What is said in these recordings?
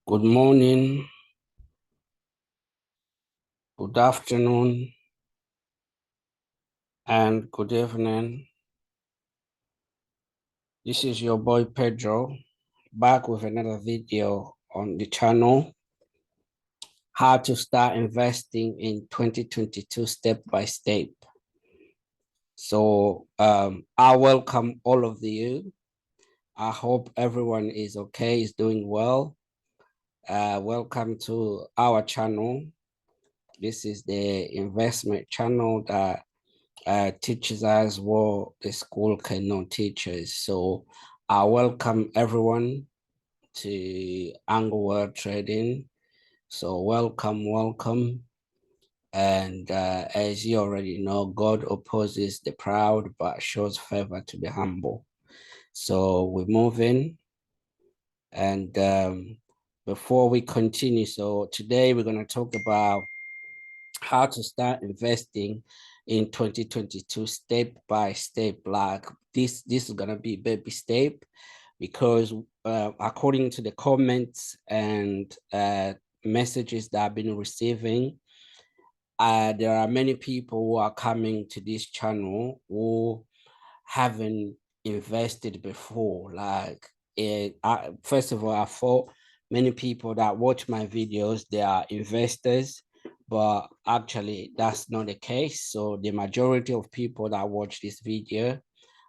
Good morning, good afternoon, and good evening. This is your boy Pedro, back with another video on the channel, how to start investing in 2022 step by step. So I welcome all of you. I hope everyone is okay, is doing well. Welcome to our channel. This is the investment channel that teaches us what the school cannot teach us. So I welcome everyone to Angle World Trading. So welcome. And as you already know, God opposes the proud but shows favor to the humble. So we're moving. And before we continue, so today we're going to talk about how to start investing in 2022 step by step. Like this is gonna be baby step, because according to the comments and messages that I've been receiving, there are many people who are coming to this channel who haven't invested before. Like first of all, I thought many people that watch my videos, they are investors, but actually that's not the case. So the majority of people that watch this video,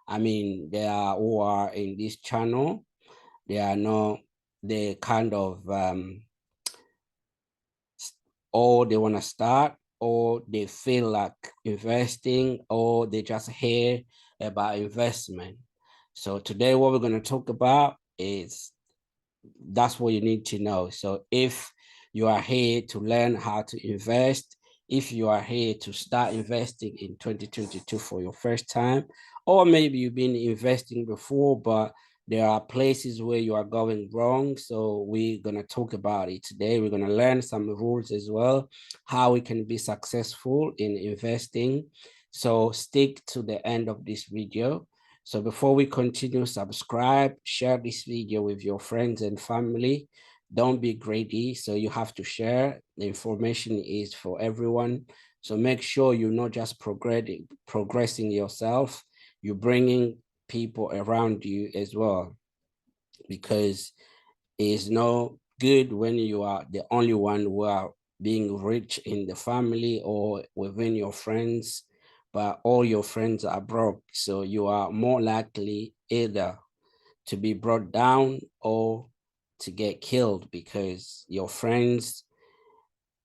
I mean, they are who are in this channel, they are not the kind of or they want to start, or they feel like investing, or they just hear about investment. So today what we're going to talk about is that's what you need to know. So if you are here to learn how to invest, if you are here to start investing in 2022 for your first time, or maybe you've been investing before, but there are places where you are going wrong. So we're going to talk about it today. We're going to learn some rules as well, how we can be successful in investing. So stick to the end of this video. So before we continue, subscribe, share this video with your friends and family. Don't be greedy. So you have to share. The information is for everyone. So make sure you're not just progressing yourself, you're bringing people around you as well, because it's not good when you are the only one who are being rich in the family or within your friends, but all your friends are broke. So you are more likely either to be brought down or to get killed, because your friends,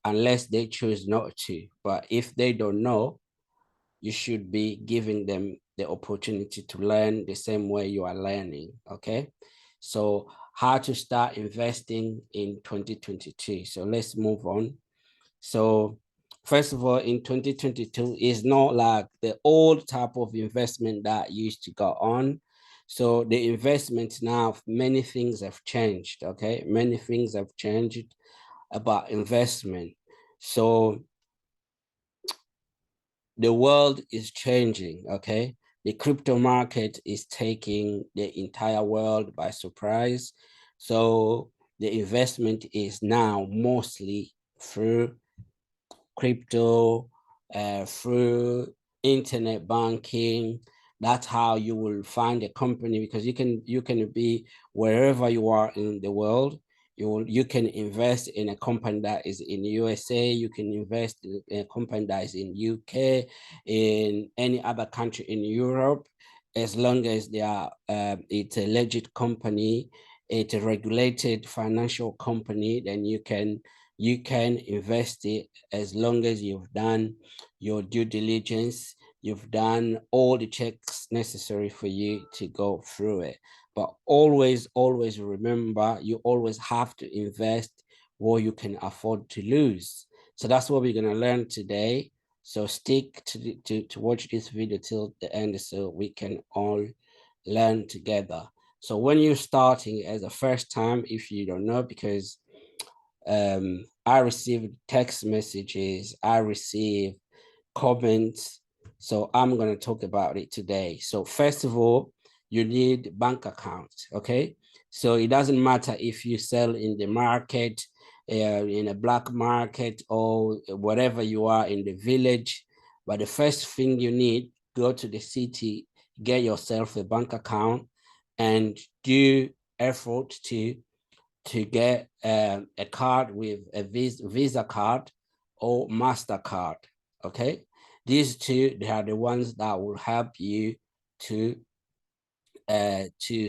unless they choose not to, but if they don't know, you should be giving them the opportunity to learn the same way you are learning. Okay. So how to start investing in 2022. So let's move on. So first of all, in 2022 is not like the old type of investment that used to go on. So the investment now, many things have changed. Okay. Many things have changed about investment. So the world is changing. Okay. The crypto market is taking the entire world by surprise. So the investment is now mostly through crypto, through internet banking. That's how you will find a company, because you can be wherever you are in the world. You can invest in a company that is in USA. You can invest in a company that is in UK, in any other country in Europe, as long as they are it's a legit company, it's a regulated financial company. Then you can invest it, as long as you've done your due diligence, you've done all the checks necessary for you to go through it. But always remember, you always have to invest what you can afford to lose. So that's what we're going to learn today. So stick to watch this video till the end, so we can all learn together. So when you're starting as a first time, if you don't know, because I receive text messages, I receive comments. So I'm going to talk about it today. So first of all, you need bank accounts, okay? So it doesn't matter if you sell in the market, in a black market, or wherever you are in the village, but the first thing you need, go to the city, get yourself a bank account, and do effort to get a card with a Visa card or MasterCard, okay? These two, they are the ones that will help you to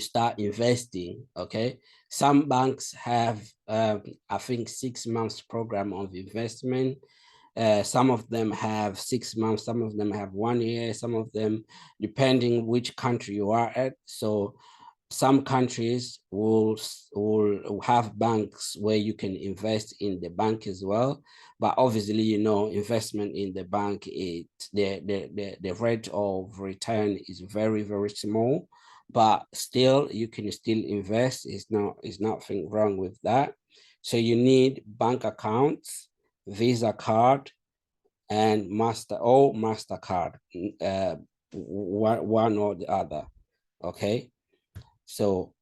start investing, okay? Some banks have, I think, 6 months program of investment. Some of them have 6 months, some of them have 1 year, some of them, depending which country you are at. So some countries will have banks where you can invest in the bank as well, but obviously, you know, investment in the bank, the rate of return is very, very small, but still you can still invest. It's nothing wrong with that. So you need bank accounts, Visa card, and MasterCard, one or the other, okay? So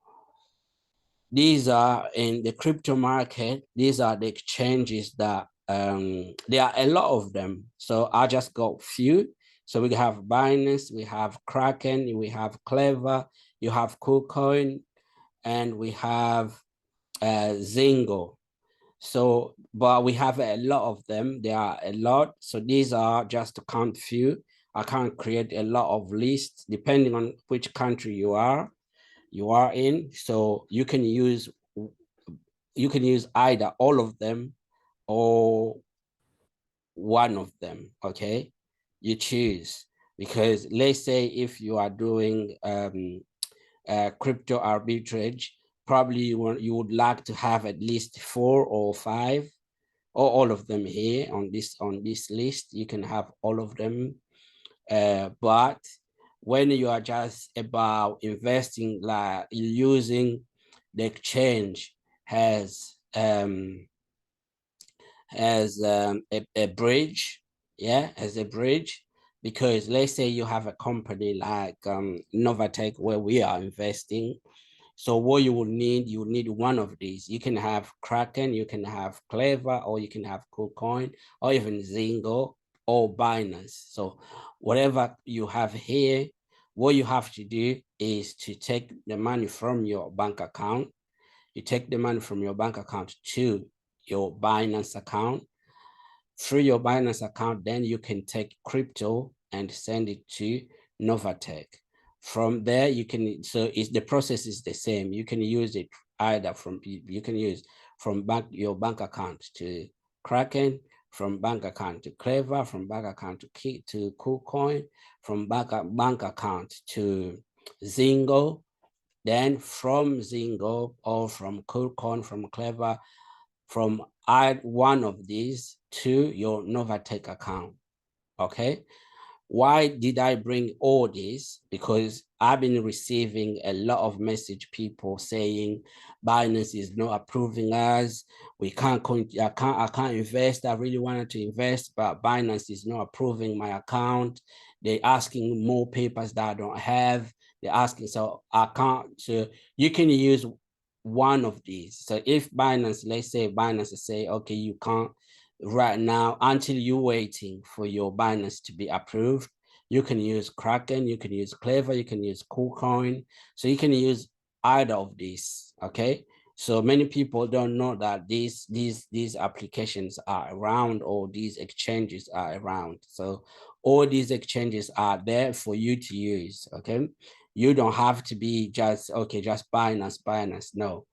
these are in the crypto market. These are the exchanges that there are a lot of them. So I just got few. So we have Binance, we have Kraken, we have Clever, you have KuCoin, and we have Zingo. So, but we have a lot of them. There are a lot. So these are just to count few. I can't create a lot of lists depending on which country you are in. So you can use either all of them or one of them, okay? You choose, because let's say if you are doing crypto arbitrage, probably you would like to have at least 4 or 5 or all of them here on this list. You can have all of them, but when you are just about investing, like using the exchange as a bridge, yeah, as a bridge, because let's say you have a company like Novatech where we are investing. So what you will need one of these. You can have Kraken, you can have Clever, or you can have KuCoin, or even Zingo or Binance. So whatever you have here, what you have to do is to take the money from your bank account. You take the money from your bank account to your Binance account. Through your Binance account, then you can take crypto and send it to Novatech. From there, you can, so the process is the same. You can use it either you can use from your bank account to Kraken, from bank account to Clever, from bank account to KuCoin, from bank account to Zingo, then from Zingo or from KuCoin, from Clever, from add one of these to your Novatech account, okay? Why did I bring all this? Because I've been receiving a lot of message people saying Binance is not approving us. I can't invest. I really wanted to invest, but Binance is not approving my account. They're asking more papers that I don't have. They're asking, so I can't. So you can use one of these. So if Binance, let's say Binance say, okay, you can't right now until you're waiting for your Binance to be approved, you can use Kraken, you can use Clever, you can use KuCoin. So you can use either of these, okay? So many people don't know that these applications are around, or these exchanges are around. So all these exchanges are there for you to use, okay? You don't have to be just, okay, just Binance. No,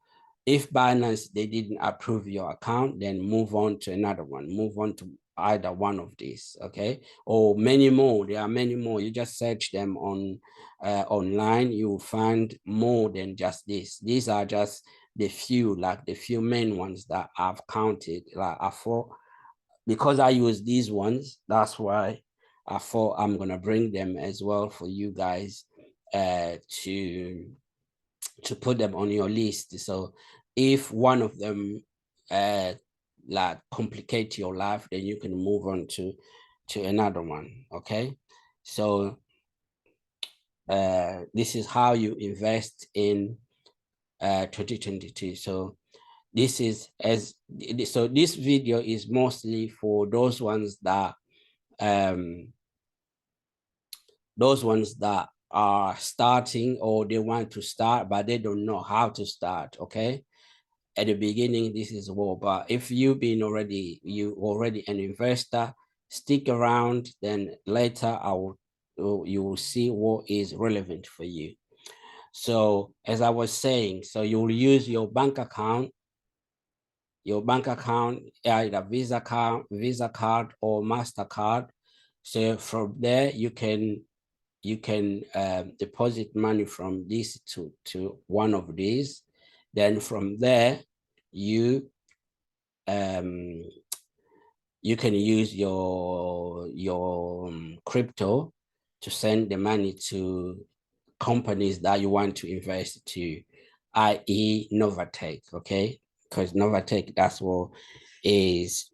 if Binance, they didn't approve your account, then move on to another one. Move on to either one of these, okay? Or many more. There are many more. You just search them on online. You will find more than just this. These are just the few, like the few main ones that I've counted. Like I thought, because I use these ones, that's why I thought I'm gonna bring them as well for you guys to put them on your list. So if one of them like complicate your life, then you can move on to another one, okay? So this is how you invest in 2022. So this is so this video is mostly for those ones that are starting, or they want to start but they don't know how to start. Okay, at the beginning this is what, but if you already an investor, stick around, then later you will see what is relevant for you. So as I was saying, so you'll use your bank account, either Visa card or MasterCard. So from there you can deposit money from this to one of these. Then from there you you can use your crypto to send the money to companies that you want to invest to, i.e. Novatech. Okay, because Novatech, that's what is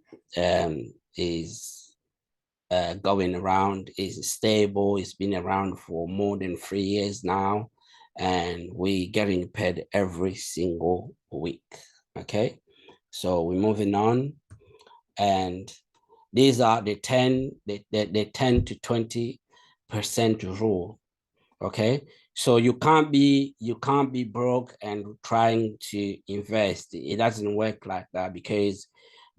going around, is stable. It's been around for more than 3 years now, and we're getting paid every single week. Okay, so we're moving on, and these are the 10 to 20% rule. Okay, so you can't be broke and trying to invest. It doesn't work like that, because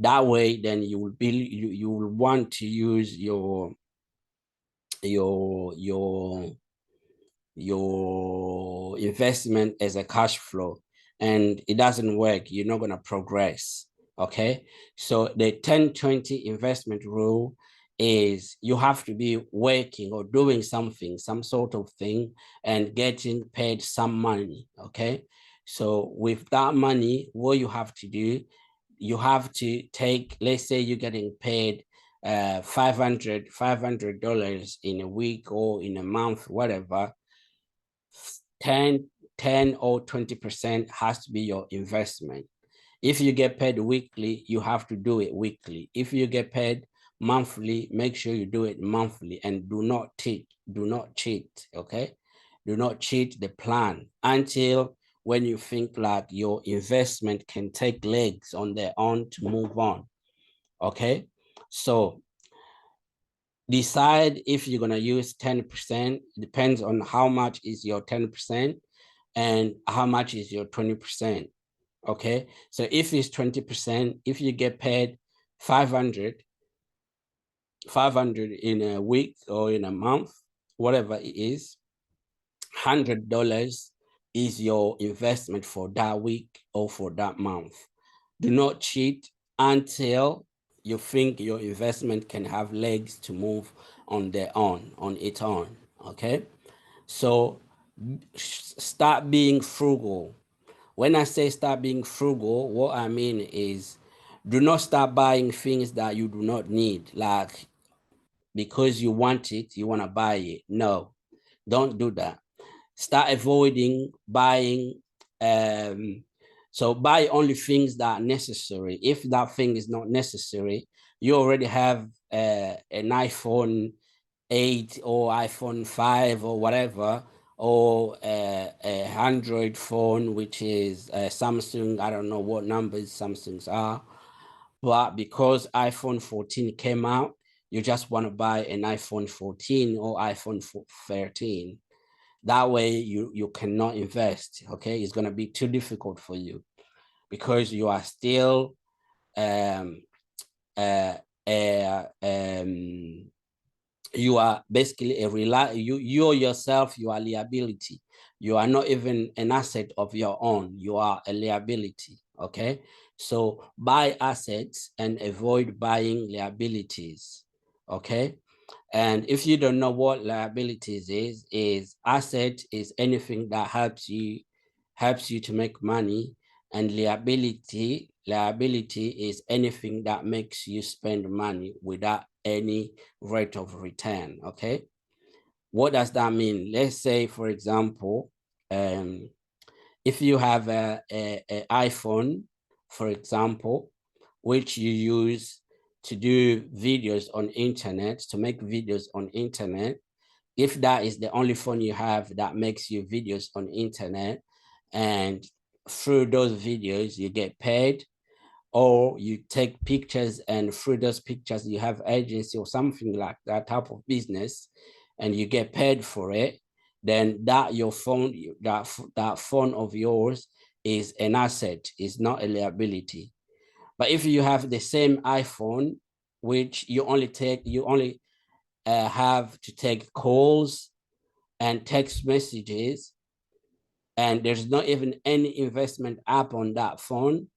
that way then you will want to use your investment as a cash flow, and it doesn't work. You're not going to progress. Okay, so the 10-20 investment rule is you have to be working or doing something, some sort of thing, and getting paid some money. Okay, so with that money, what you have to do, you have to take, let's say you're getting paid $500 in a week or in a month, whatever. 10 or 20% has to be your investment. If you get paid weekly, you have to do it weekly. If you get paid monthly, make sure you do it monthly, and do not cheat. Okay, do not cheat the plan until when you think like your investment can take legs on their own to move on. Okay, so decide if you're going to use 10%. Depends on how much is your 10% and how much is your 20%. Okay, so if it's 20%, if you get paid 500 in a week or in a month, whatever it is, $100 is your investment for that week or for that month. Do not cheat until you think your investment can have legs to move on its own. Okay, so start being frugal. When I say start being frugal, what I mean is, do not start buying things that you do not need, like because you want it, you want to buy it. No, don't do that. Start avoiding buying. So buy only things that are necessary. If that thing is not necessary, you already have an iPhone 8 or iPhone 5 or whatever, or a Android phone, which is Samsung. I don't know what numbers Samsungs are, but because iPhone 14 came out, you just want to buy an iPhone 14 or iPhone 13. That way you cannot invest. Okay, it's going to be too difficult for you, because you are still you are basically you yourself, you are liability. You are not even an asset of your own. You are a liability. Okay, so buy assets and avoid buying liabilities. Okay, and if you don't know what liabilities is asset is anything that helps you to make money, and liability is anything that makes you spend money without any rate of return. Okay, what does that mean? Let's say, for example, if you have a iPhone, for example, which you use to do videos on internet, to make videos on internet, if that is the only phone you have that makes you videos on internet, and through those videos you get paid, or you take pictures and through those pictures you have agency or something like that type of business, and you get paid for it, then that your phone, that phone of yours is an asset, is not a liability. But if you have the same iPhone, which you only have to take calls and text messages, and there's not even any investment app on that phone,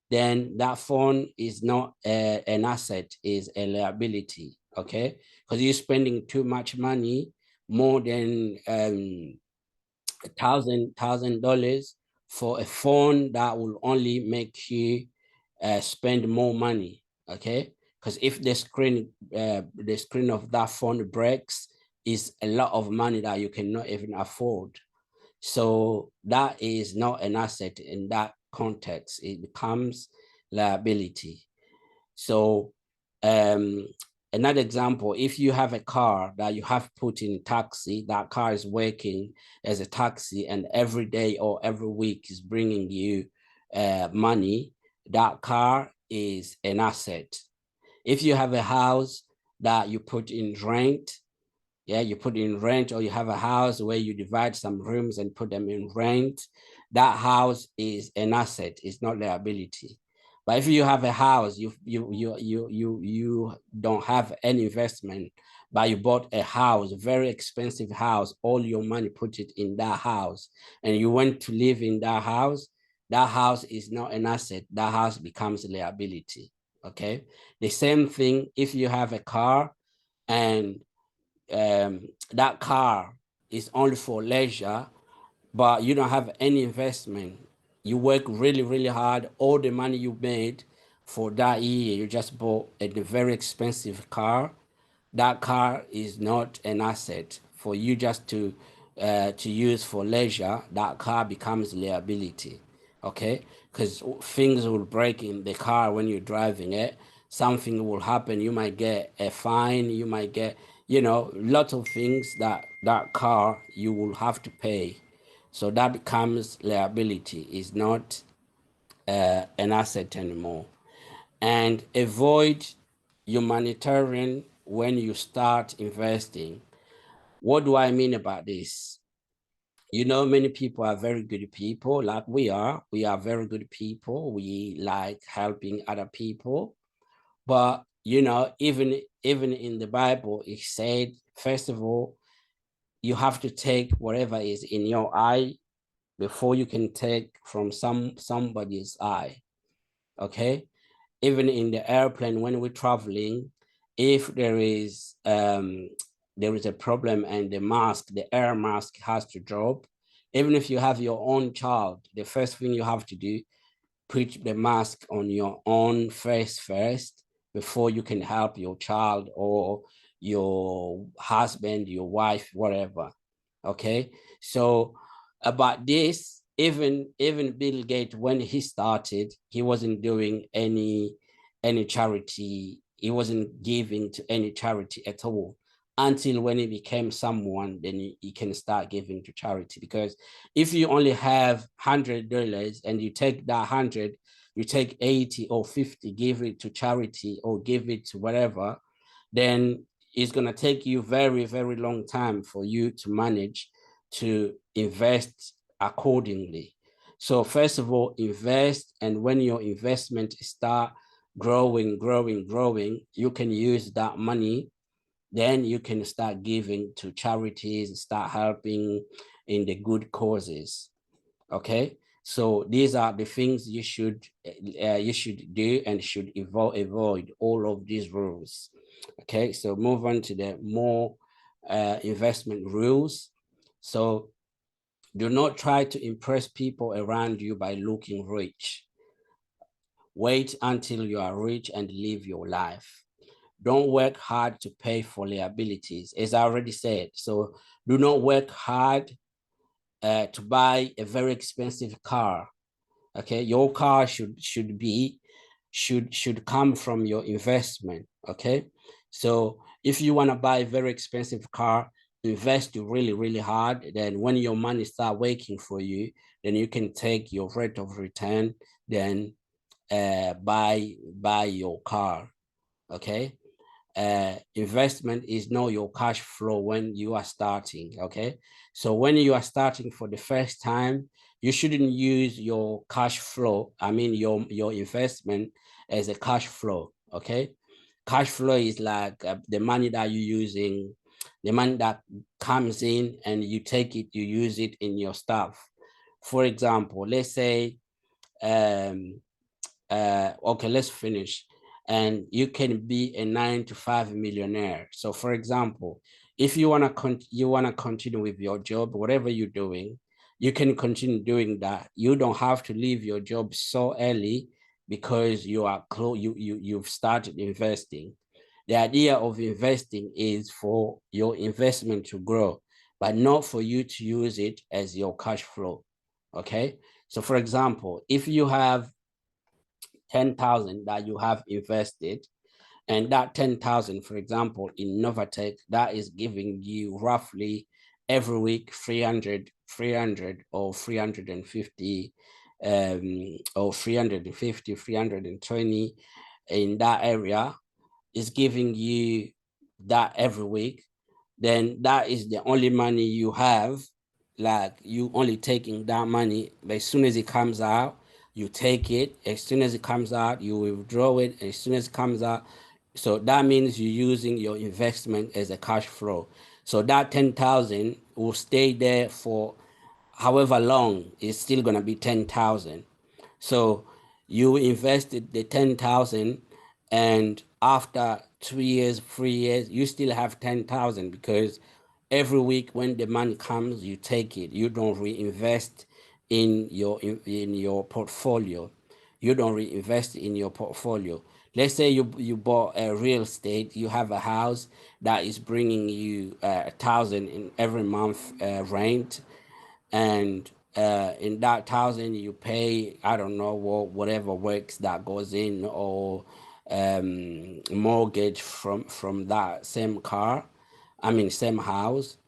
then that phone is not an asset, is a liability. Okay, because you're spending too much money, more than $1,000 for a phone that will only make you spend more money. Okay, because if the screen of that phone breaks, is a lot of money that you cannot even afford. So that is not an asset in that context. It becomes liability. So another example, if you have a car that you have put in taxi, that car is working as a taxi and every day or every week is bringing you money, that car is an asset. If you have a house that you put in rent, yeah, you put in rent, or you have a house where you divide some rooms and put them in rent, that house is an asset, it's not liability. But if you have a house, you don't have any investment, but you bought a house, a very expensive house, all your money put it in that house, and you went to live in that house is not an asset, that house becomes a liability. Okay, the same thing if you have a car, and that car is only for leisure, but you don't have any investment. You work really, really hard. All the money you made for that year, you just bought a very expensive car. That car is not an asset for you just to use for leisure. That car becomes liability. Okay, because things will break in the car when you're driving it. Something will happen. You might get a fine. You might get, lots of things that car you will have to pay. So that becomes liability. Is not an asset anymore. And avoid humanitarian when you start investing. What do I mean about this? Many people are very good people, like we are. We are very good people. We like helping other people. But even in the Bible, it said, first of all, you have to take whatever is in your eye before you can take from somebody's eye. Okay, even in the airplane when we're traveling, if there is a problem and the air mask has to drop, even if you have your own child, the first thing you have to do, put the mask on your own face first before you can help your child or your husband, your wife, whatever. Okay, so about this, even Bill Gates, when he started, he wasn't doing any charity. He wasn't giving to any charity at all until when he became someone, then he can start giving to charity. Because if you only have $100 and you take that 100, you take 80 or 50, give it to charity or give it to whatever, then it's going to take you very, very long time for you to manage to invest accordingly. So first of all, invest, and when your investment start growing, you can use that money. Then you can start giving to charities, start helping in the good causes. Okay, so these are the things you should do and should avoid all of these rules. Okay, so move on to the more investment rules. So do not try to impress people around you by looking rich. Wait until you are rich and live your life. Don't work hard to pay for liabilities, as I already said. So do not work hard to buy a very expensive car. Okay, your car should come from your investment. Okay, so if you want to buy a very expensive car, invest really, really hard. Then when your money start working for you, then you can take your rate of return, then buy your car. Okay. Investment is not your cash flow when you are starting. Okay. So when you are starting for the first time, you shouldn't use your cash flow, I mean your investment, as a cash flow. Okay. Cash flow is like the money that you're using, the money that comes in and you take it, you use it in your stuff. For example, let's say okay, let's finish. And you can be a 9 to 5 millionaire. So for example, if you wanna continue with your job, whatever you're doing, you can continue doing that. You don't have to leave your job so early because you are close. You've started investing. The idea of investing is for your investment to grow, but not for you to use it as your cash flow. Okay. So for example, if you have 10,000 that you have invested, and that 10,000, for example, in Novatech, that is giving you roughly every week 300 or 350 or 350, 320 in that area, is giving you that every week, then that is the only money you have. Like, you only taking that money, but as soon as it comes out, you take it. As soon as it comes out, you withdraw it. As soon as it comes out, so that means you're using your investment as a cash flow. So that 10,000 will stay there for however long. It's still gonna be 10,000. So you invested the 10,000, and after 2 years, 3 years, you still have 10,000, because every week when the money comes, you take it. You don't reinvest in your portfolio. You don't reinvest in your portfolio. Let's say you bought a real estate. You have a house that is bringing you 1,000 in every month rent, and in that 1,000 you pay, I don't know, whatever works that goes in, or mortgage from that same car, I mean same house,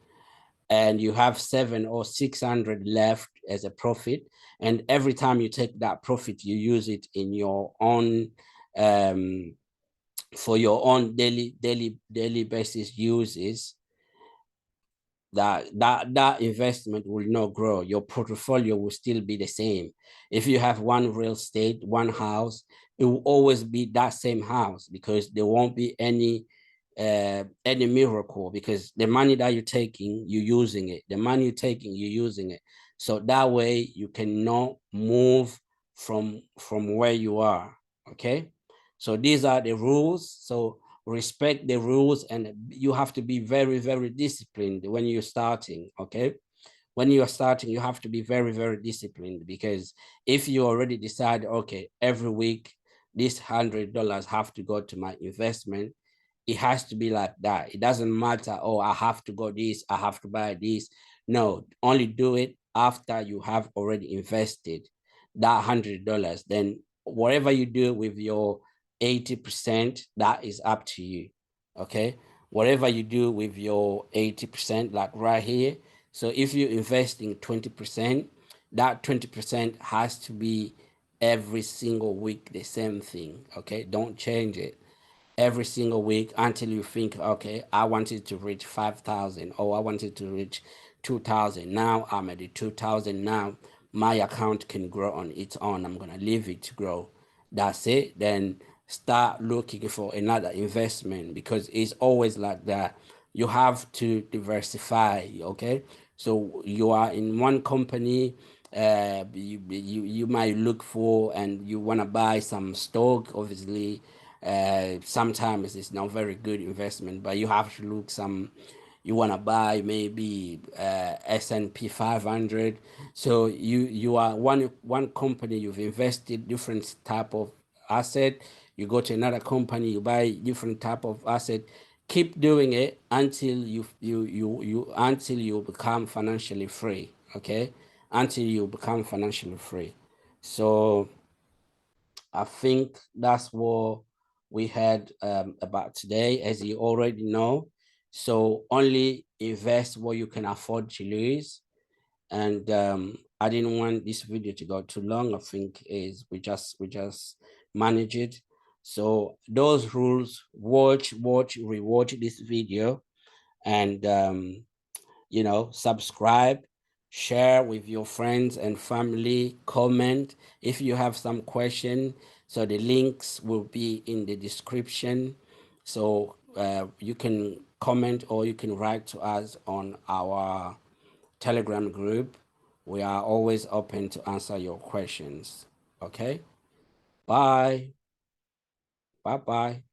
and you have 700 or 600 left as a profit. And every time you take that profit, you use it in your own for your own daily basis uses. That investment will not grow. Your portfolio will still be the same. If you have one real estate, one house, it will always be that same house, because there won't be any miracle, because the money that you're taking, you're using it. The money you're taking, you're using it. So that way you cannot move from where you are. Okay. So these are the rules. So respect the rules, and you have to be very, very disciplined when you're starting. Okay. When you are starting, you have to be very, very disciplined, because if you already decide, okay, every week this $100 have to go to my investment, it has to be like that. It doesn't matter, oh, I have to go this, I have to buy this. No, only do it after you have already invested that $100. Then whatever you do with your 80%, that is up to you. Okay. Whatever you do with your 80%, like right here. So if you invest in 20%, that 20% has to be every single week the same thing. Okay. Don't change it every single week until you think, okay, I wanted to reach 5,000, or I wanted to reach 2,000. Now I'm at the 2,000. Now my account can grow on its own. I'm going to leave it to grow. That's it. Then start looking for another investment, because it's always like that. You have to diversify. Okay. So you are in one company, you might look for, and you want to buy some stock, obviously. Sometimes it's not very good investment, but you have to look some, you want to buy maybe S&P 500. So you are one company, you've invested different type of asset. You go to another company, you buy different type of asset. Keep doing it until you become financially free. Okay. Until you become financially free. So I think that's what we had about today. As you already know, So only invest what you can afford to lose. And I didn't want this video to go too long. I think is we just manage it. So those rules, watch, rewatch this video, and subscribe, share with your friends and family, comment if you have some question. So the links will be in the description. So you can comment or you can write to us on our Telegram group. We are always open to answer your questions. Okay. Bye. Bye.